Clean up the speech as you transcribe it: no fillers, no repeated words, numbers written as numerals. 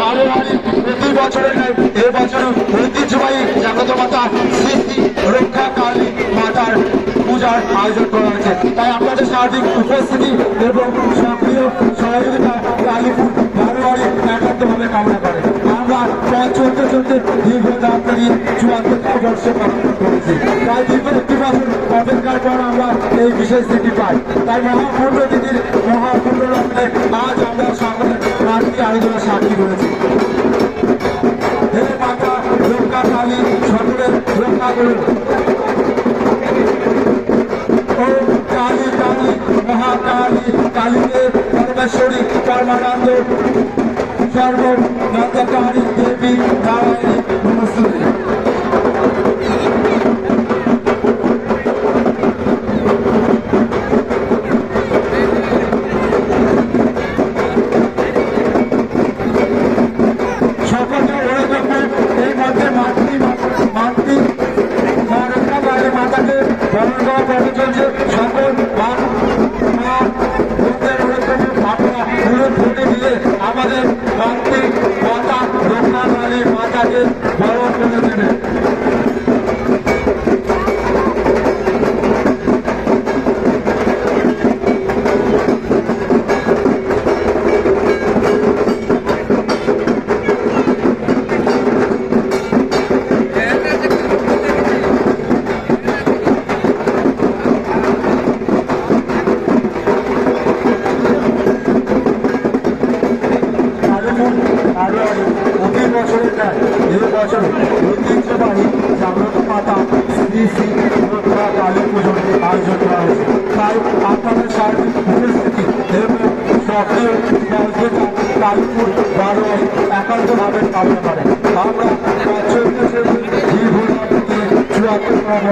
বারোয়ারি প্রতি বছরের এবছর ঐতিহ্যবাহী জাগ্রত মাতা শ্রী শ্রী রক্ষা কালী মাতার পূজার আয়োজন করা হয়েছে। তাই আপনাদের সার্বিক উপস্থিতি এবং সক্রিয় সহযোগিতা কালীপুর বারোয়ারি একান্তভাবে কামনা করে। আমরা পথ চলতে চলতে দীর্ঘ যাত্রা নিয়ে ৭৪তম বর্ষে পদার্পণ করেছি। তাই দীর্ঘ একটি বছর অপেক্ষার পর আমরা এই বিশেষ দিনটি পাই। তাই মহাপূর্ণ তিথির মহাপূর্ণ লগ্নে আজ আমরা সকলে রাত্রি আলোচনা সাক্ষী করেছি। হে মাতা রক্ষা কালী, সকলের রক্ষা করুন। ও কালী কালী মহাকালী, কালীকে পরমেশ্বরী পরমানন্দ সর্বনন্দকারী দেবী নারায়ণী নমস্তুতে। আমাদের ভক্তি মাতা রক্ষা কালী মাতাকে বড় করে দেবে। প্রতি বছরের ন্যায় এই বছর ঐতিহ্যবাহী জাগ্রত মাতা শ্রী শ্রী রক্ষা কালী পুজোর আয়োজন করা হয়েছে। তাই আপনাদের সার্বিক উপস্থিতি এবং সক্রিয় সহযোগিতা কালীপুর বারোয়ারি একান্তভাবে কামনা করে। আমরা দীর্ঘ ৭৪